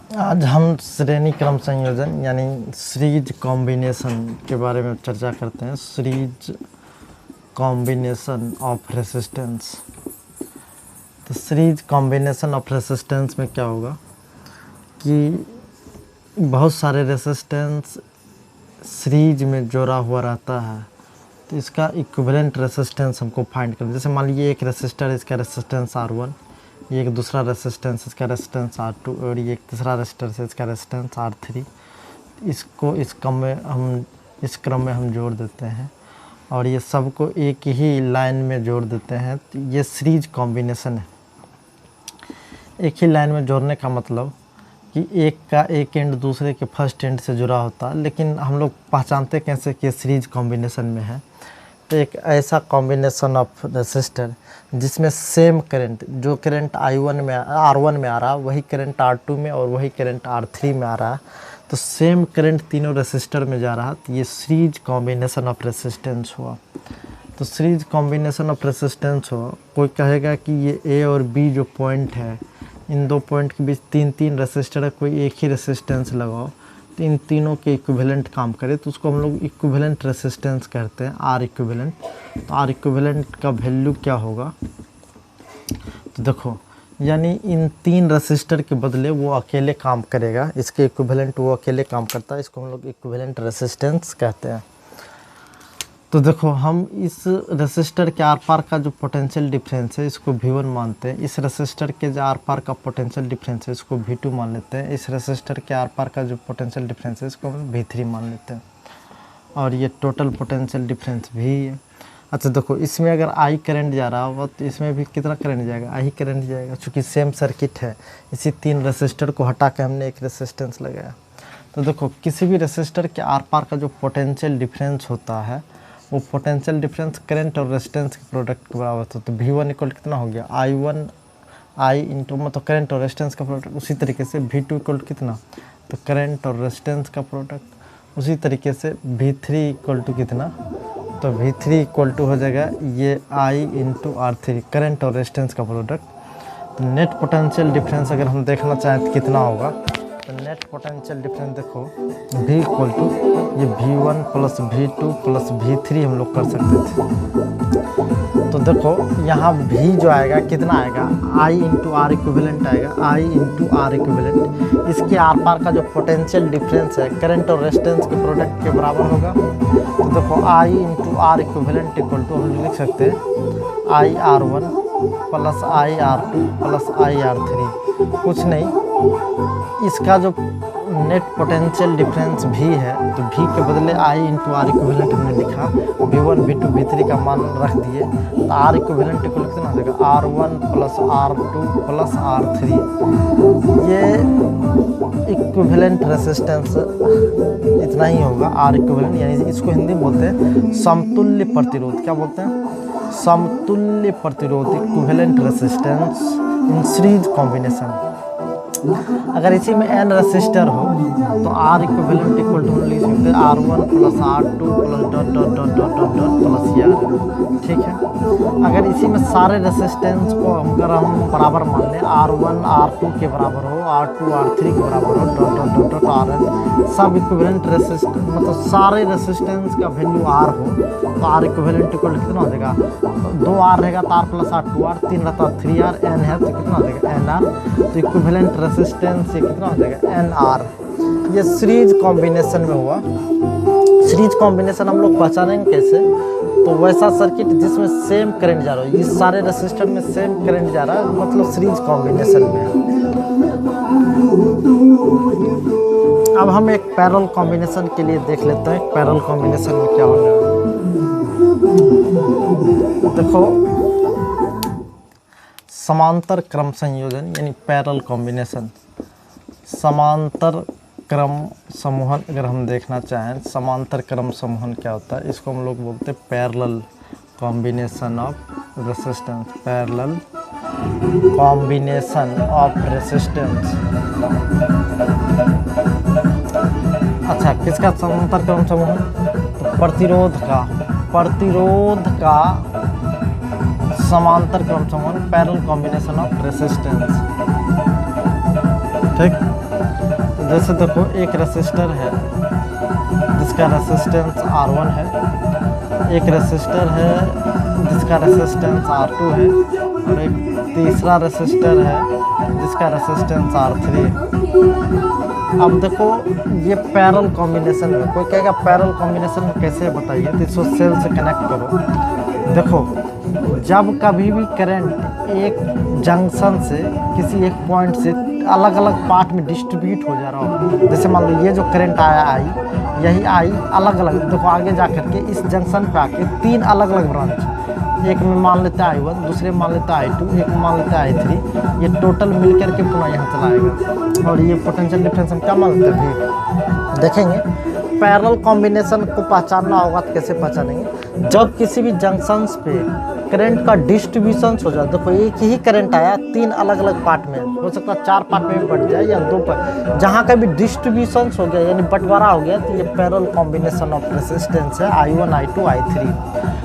आज हम श्रेणी क्रम संयोजन यानी सीरीज कॉम्बिनेशन के बारे में चर्चा करते हैं। Series combination of resistance. तो सीरीज कॉम्बिनेशन ऑफ रेसिस्टेंस में क्या होगा कि बहुत सारे रेसिस्टेंस सीरीज में जोड़ा हुआ रहता है, तो इसका इक्विवेलेंट रेसिस्टेंस हमको फाइंड करना है। जैसे मान लीजिए एक रेसिस्टर, इसका रेसिस्टेंस R1, ये एक दूसरा रेसिस्टेंस, इसका रेसिस्टेंस R2, और ये एक तीसरा रेसिस्टेंस है, इसका रेसिस्टेंस R3। इसको इस क्रम में हम जोड़ देते हैं और ये सबको एक ही लाइन में जोड़ देते हैं। तो ये सीरीज कॉम्बिनेशन है। एक ही लाइन में जोड़ने का मतलब कि एक का एक एंड दूसरे के फर्स्ट एंड से जुड़ा होता है, लेकिन हम लोग पहचानते कैसे कि सीरीज कॉम्बिनेशन में है। तो एक ऐसा कॉम्बिनेशन ऑफ रेसिस्टर जिसमें सेम करंट, जो करंट R1 में आ रहा है वही करंट R2 में और वही करंट R3 में आ रहा है, तो सेम करंट तीनों रेसिस्टर में जा रहा है, तो ये सीरीज कॉम्बिनेशन ऑफ रेसिस्टेंस हुआ। तो सीरीज कॉम्बिनेशन ऑफ रेसिस्टेंस हुआ। कोई कहेगा कि ये ए और बी जो पॉइंट है, इन दो पॉइंट के बीच तीन रेसिस्टर है, कोई एक ही रेसिस्टेंस लगाओ तो इन तीनों के इक्विवेलेंट काम करे, तो उसको हम लोग इक्विवेलेंट रेसिस्टेंस कहते हैं, आर इक्विवेलेंट। तो आर इक्विवेलेंट का वैल्यू क्या होगा, तो देखो यानी इन तीन रेसिस्टर के बदले वो अकेले काम करेगा, इसके इक्विवेलेंट वो अकेले काम करता है, इसको हम लोग इक्विवेलेंट रेसिस्टेंस कहते हैं। तो देखो हम इस रेसिस्टर के आर पार का जो पोटेंशियल डिफरेंस है इसको V1 मानते हैं, इस रेसिस्टर के जो आर पार का पोटेंशियल डिफरेंस है इसको V2 मान लेते हैं, इस रेसिस्टर के आर पार का जो पोटेंशियल डिफरेंस है इसको हम V3 मान लेते हैं, और ये टोटल पोटेंशियल डिफरेंस भी है। अच्छा देखो, इसमें अगर I करंट जा रहा होगा तो इसमें भी कितना करंट जाएगा, I करंट जाएगा। चूँकि सेम सर्किट है, इसी तीन रेसिस्टर को हटा के हमने एक रेसिस्टेंस लगाया। तो देखो किसी भी रेसिस्टर के आर पार का जो पोटेंशियल डिफरेंस होता है वो पोटेंशियल डिफरेंस करंट और रेजिस्टेंस के प्रोडक्ट के बराबर होता है। तो V1 इक्वल कितना हो गया, I इंटू मतलब करंट और रेजिस्टेंस का प्रोडक्ट। उसी तरीके से V2 इक्वल कितना, तो करंट और रेजिस्टेंस का प्रोडक्ट। उसी तरीके से V3 इक्वल टू कितना, तो V3 इक्वल टू हो जाएगा ये I इंटू R3, करंट और रेजिस्टेंस का प्रोडक्ट। तो नेट पोटेंशियल डिफरेंस अगर हम देखना चाहें तो कितना होगा, तो नेट पोटेंशियल डिफरेंस देखो V इक्वल टू ये V1 plus V2 plus V3 हम लोग कर सकते थे। तो देखो यहाँ V जो आएगा कितना आएगा, I इंटू आर इक्विवेलेंट आएगा, I इंटू आर इक्विवेलेंट। इसके आर पार का जो पोटेंशियल डिफरेंस है करंट और रेजिस्टेंस के प्रोडक्ट के बराबर होगा। तो देखो I into R equivalent equal to हम लिख सकते हैं IR1 plus IR2 plus IR3। कुछ नहीं, इसका जो नेट पोटेंशियल डिफरेंस V है, तो V के बदले I इंटू आर इक्विवेलेंट हमने लिखा, V1 V2 V3 का मान रख दिए, तो आर इक्विवेलेंट इक्वल कितना हो जाएगा, R1 plus R2 plus R3। ये इक्विवेलेंट रेसिस्टेंस इतना ही होगा, आर इक्विवेलेंट, यानी इसको हिंदी में बोलते हैं समतुल्य प्रतिरोध। क्या बोलते हैं, समतुल्य प्रतिरोध, equivalent resistance in series combination. अगर इसी में n रेसिस्टर हो तो R इक्विवेलेंट इक्वल टू लिख सकते हैं R1 plus R2 plus dot dot dot dot dot dot plus R। ठीक है, अगर इसी में सारे रेसिस्टेंस को अगर हम बराबर मान लें, R1 R2 के बराबर हो, R2 R3 के बराबर हो, dot dot dot dot RN, सब इक्विवेलेंट रेसिस्टेंस मतलब सारे रेसिस्टेंस का वैल्यू R हो, तो R इक्विवेलेंट इक्वल कितना हो जाएगा, 2R रहेगा तो R प्लस R 2R, 3 रहता 3R, N है तो कितना हो जाएगा NR। तो इक्विवेलेंट रेसिस्टेंस ये कितना हो जाएगा NR। ये सीरीज कॉम्बिनेशन में हुआ। सीरीज कॉम्बिनेशन हम लोग पहचानेंगे कैसे, तो वैसा सर्किट जिसमें सेम करंट जा रहा है, इस सारे रेसिस्टर में सेम करंट जा रहा है, मतलब सीरीज कॉम्बिनेशन में है। अब हम एक पैरेलल कॉम्बिनेशन के लिए देख लेते हैं, पैरेलल कॉम्बिनेशन में क्या होगा। देखो समांतर क्रम संयोजन यानी पैरेलल कॉम्बिनेशन, समांतर क्रम समूहन अगर हम देखना चाहें, समांतर क्रम समूहन क्या होता है, इसको हम लोग बोलते हैं parallel combination of resistance, parallel combination of resistance. अच्छा, किसका समांतर क्रम समूहन, तो प्रतिरोध का समांतर क्रम समूहन, पैरेलल कॉम्बिनेशन ऑफ रेसिस्टेंस। ठीक, जैसे देखो एक रेसिस्टर है जिसका रेसिस्टेंस R1 है, एक रेसिस्टर है जिसका रेसिस्टेंस R2 है, और एक तीसरा रेसिस्टर है जिसका रेसिस्टेंस R3 है। अब देखो ये पैरेलल कॉम्बिनेशन है। कोई कहेगा पैरेलल कॉम्बिनेशन कैसे बताइए, तो इसको सेल से कनेक्ट करो। देखो जब कभी भी करंट एक जंक्शन से किसी एक पॉइंट से अलग अलग पार्ट में डिस्ट्रीब्यूट हो जा रहा हो, जैसे मान लो ये जो करंट आया आई, यही आई अलग अलग, देखो आगे जा करके इस जंक्शन पे आके तीन अलग अलग ब्रांच, एक में मान लेते हैं I1, दूसरे में मान लेते हैं I2, एक में मान लेते हैं I3, ये टोटल मिल करके पुनः यहाँ चलाएगा। और ये पोटेंशियल डिफरेंस हम क्या मान लेते हैं, देखेंगे। पैरेलल कॉम्बिनेशन को पहचानना होगा तो कैसे पहचानेंगे, जब किसी भी जंक्शंस पे करंट का डिस्ट्रीब्यूशन हो जाए। देखो एक ही करंट आया तीन अलग अलग पार्ट में, हो सकता है 4 पार्ट में बट जाए या 2 पार्ट, जहाँ का भी डिस्ट्रीब्यूशन हो गया यानी बंटवारा हो गया, तो ये पैरेलल कॉम्बिनेशन ऑफ रेसिस्टेंस है I1, I2, I3।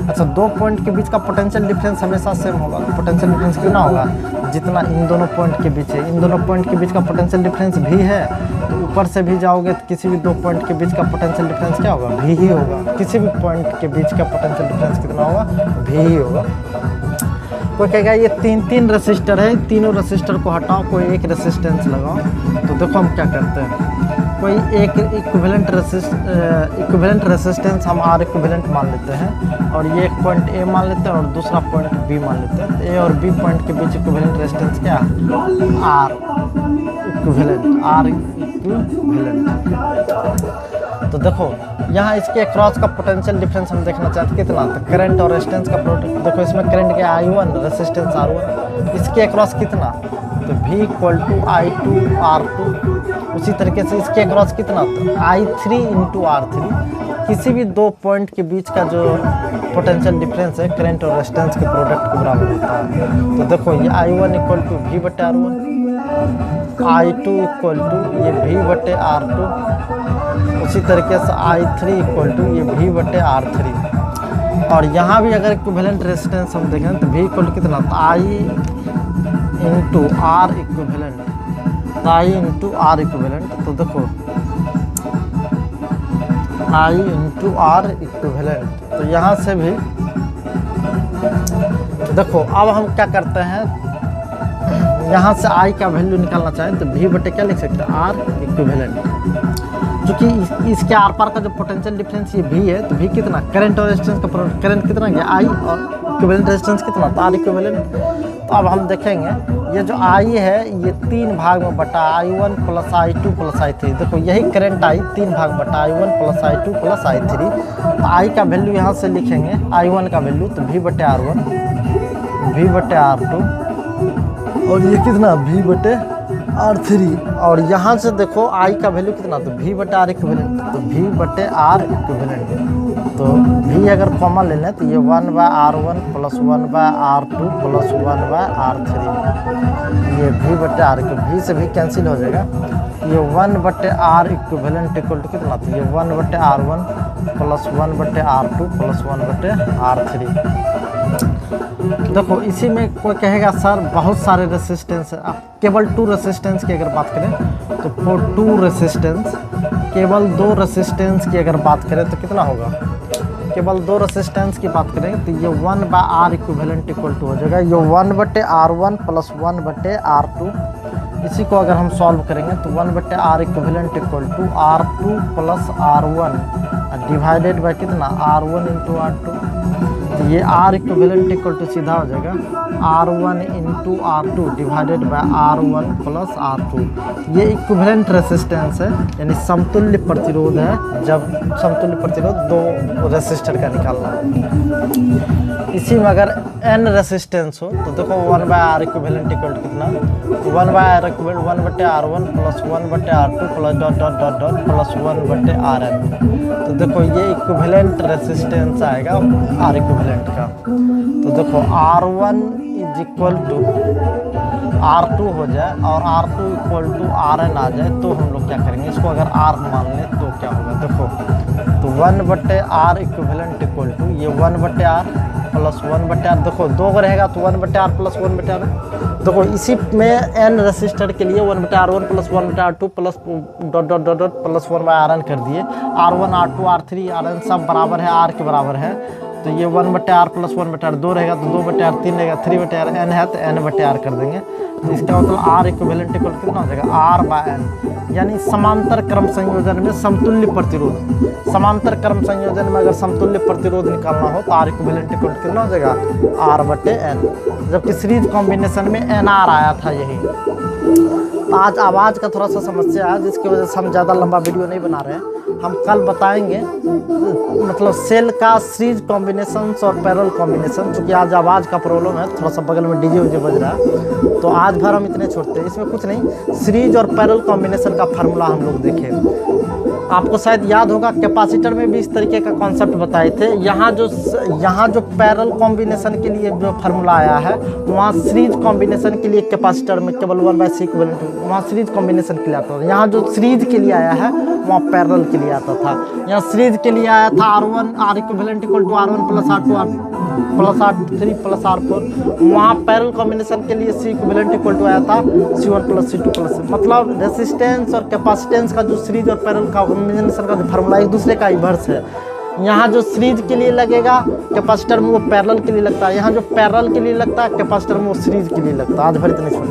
अच्छा, 2 पॉइंट के बीच का पोटेंशियल डिफरेंस हमेशा सेम होगा। पोटेंशियल डिफरेंस कितना होगा, जितना इन दोनों पॉइंट के बीच है। इन दोनों पॉइंट के बीच का पोटेंशियल डिफरेंस भी है, तो ऊपर से भी जाओगे तो किसी भी 2 पॉइंट के बीच का पोटेंशियल डिफरेंस क्या होगा, भी ही होगा। किसी भी पॉइंट के बीच का पोटेंशियल डिफरेंस कितना होगा, भी ही होगा। कोई कहेगा ये 3 रेसिस्टर है, तीनों रेसिस्टर को हटाओ, कोई एक रेसिस्टेंस लगाओ। तो देखो हम क्या करते हैं, कोई एक इक्विवेलेंट रेसिस्टेंस हम R इक्विवेलेंट मान लेते हैं, और ये एक पॉइंट A मान लेते हैं और दूसरा पॉइंट B मान लेते हैं। A और B पॉइंट के बीच इक्विवेलेंट रेजिस्टेंस क्या है, R इक्विवेलेंट। तो देखो यहाँ इसके क्रॉस का पोटेंशियल डिफरेंस हम देखना चाहते हैं कितना, तो करंट और रेजिस्टेंस का प्रोडक्ट। देखो इसमें करंट क्या I1, रेजिस्टेंस R1, इसके क्रॉस कितना, तो V = I2 R2। उसी तरीके से इसके क्रॉस कितना, तो I3 × R3। किसी भी 2 पॉइंट के बीच का जो पोटेंशियल डिफरेंस है करंट और रेजिस्टेंस के प्रोडक्ट के बराबर होता है। तो देखो ये I1 = V/R1, I2 = ये V/R2, उसी तरीके से I3 = ये V/R3। और यहाँ भी अगर इक्विवेलेंट रेजिस्टेंस हम देखें तो V = कितना, तो I × R equivalent, I × R equivalent. तो देखो I × R इक्विवेलेंट। तो यहाँ से भी देखो अब हम क्या करते हैं, यहाँ से I का वैल्यू निकालना चाहें तो V/ क्या लिख सकते हैं, R इक्विवेलेंट। क्योंकि इसके आर पार का जो पोटेंशियल डिफरेंस ये V है, तो V कितना, करंट और रेजिस्टेंस का प्रोडक्ट, करंट कितना गया I, और इक्विवेलेंट रेजिस्टेंस कितना, तो R इक्विवेलेंट। तो अब हम देखेंगे ये जो I है ये 3 भाग में बटा, I1 + I2 + I3। देखो यही करंट I 3 भाग बटा, I1 + I2 + I3। तो I का वैल्यू यहाँ से लिखेंगे, I1 का वैल्यू तो V/R1, V/R2, और ये कितना V/R3। और यहाँ से देखो I का वैल्यू कितना, तो V/R इक्विवेलेंट, तो V/R इक्विवेलेंट। तो V अगर कॉमन ले लें तो ये 1/R1 + 1/R2 + 1/R3, ये V/R को V से भी कैंसिल हो जाएगा। ये 1/R इक्विवेलेंट इक्वल टू कितना, तो ये 1/R1 + 1/R2 + 1/R3। देखो इसी में कोई कहेगा सर बहुत सारे रेसिस्टेंस है, आप केवल 2 रेसिस्टेंस की अगर बात करें तो फॉर 2 रेसिस्टेंस, केवल 2 रेसिस्टेंस की अगर बात करें तो कितना होगा, केवल 2 रेसिस्टेंस की बात करें तो ये 1/R इक्विवेलेंट इक्वल टू हो जाएगा ये 1/R1 + 1/R2। इसी को अगर हम सॉल्व करेंगे तो 1/R equivalent equal to R2 + R1 divided by कितना, R1 × R2। तो ये R इक्विवेलेंट इक्वल टू सीधा हो जाएगा R1 × R2 divided by R1 + R2। ये इक्विवेलेंट रेसिस्टेंस है, यानी समतुल्य प्रतिरोध है। जब समतुल्य प्रतिरोध 2 रेसिस्टर का निकालना है। इसी में अगर n रेसिस्टेंस हो तो देखो 1/R इक्विवेलेंट इक्वल टू कितना, 1/R equivalent 1/R1 + 1/R2 + 1/Rn। तो देखो ये इक्विवेलेंट रेसिस्टेंस आएगा R इक्विवेलेंट का। तो देखो R1 = R2 हो जाए और R2 = Rn आ जाए तो हम लोग क्या करेंगे, इसको अगर R मान लें तो क्या होगा, देखो तो 1/R इक्विवेलेंट इक्वल टू ये 1/R प्लस 1/R। देखो 2 का रहेगा तो 1/R प्लस 1/R। देखो इसी में n रेसिस्टर के लिए 1/R1 plus 1/R2 plus dot dot dot dot plus 1/Rn कर दिए। R1 R2 R3 Rn सब बराबर है, R के बराबर है, तो ये 1/R प्लस 1/R 2 रहेगा तो 2/R 3 रहेगा, 3/N है तो N/R कर देंगे। तो इसका मतलब R इक्विवेलेंट इक्वल कितना हो जाएगा, R/N। यानी समांतर क्रम संयोजन में समतुल्य प्रतिरोध, समांतर क्रम संयोजन में अगर समतुल्य प्रतिरोध निकालना हो तो R इक्विवेलेंट इक्वल कितना हो जाएगा, R/N। जबकि सीरीज कॉम्बिनेशन में NR आया था यही। आज आवाज़ का थोड़ा सा समस्या है जिसकी वजह से हम ज़्यादा लंबा वीडियो नहीं बना रहे हैं। हम कल बताएंगे मतलब सेल का सीरीज कॉम्बिनेशंस और पैरेलल कॉम्बिनेशन। चूँकि आज आवाज़ का प्रॉब्लम है, थोड़ा सा बगल में डीजे बज रहा है, तो आज भर हम इतने छोड़ते हैं। इसमें कुछ नहीं, सीरीज और पैरेलल कॉम्बिनेशन का फार्मूला हम लोग देखें। आपको शायद याद होगा कैपेसिटर में भी इस तरीके का कॉन्सेप्ट बताए थे। यहाँ जो पैरेलल कॉम्बिनेशन के लिए जो फार्मूला आया है, वहाँ सीरीज कॉम्बिनेशन के लिए कैपेसिटर में केवल 1/C इक्विवेलेंट, वहाँ सीरीज कॉम्बिनेशन के लिए आता था। यहाँ जो सीरीज के लिए आया है वहाँ पैरेलल के लिए आता था। यहाँ सीरीज के लिए आया था R1 R equivalent equal to R1 plus R2 plus R3 plus R4। वहाँ पैरेलल कॉम्बिनेशन के लिए C इक्विवेलेंट इक्वल टू आया था C1 प्लस C2 प्लस। मतलब रेसिस्टेंस और कैपेसिटेंस का जो सीरीज और पैरेलल कॉम्बिनेशन का जो फार्मूला एक दूसरे का इन्वर्स है। यहाँ जो सीरीज के लिए लगेगा कैपेसिटर में वो पैरेलल के लिए लगता है, यहाँ जो पैरेलल के लिए लगता है कैपेसिटर में वो सीरीज के लिए लगता है। आज भर इतने छोड़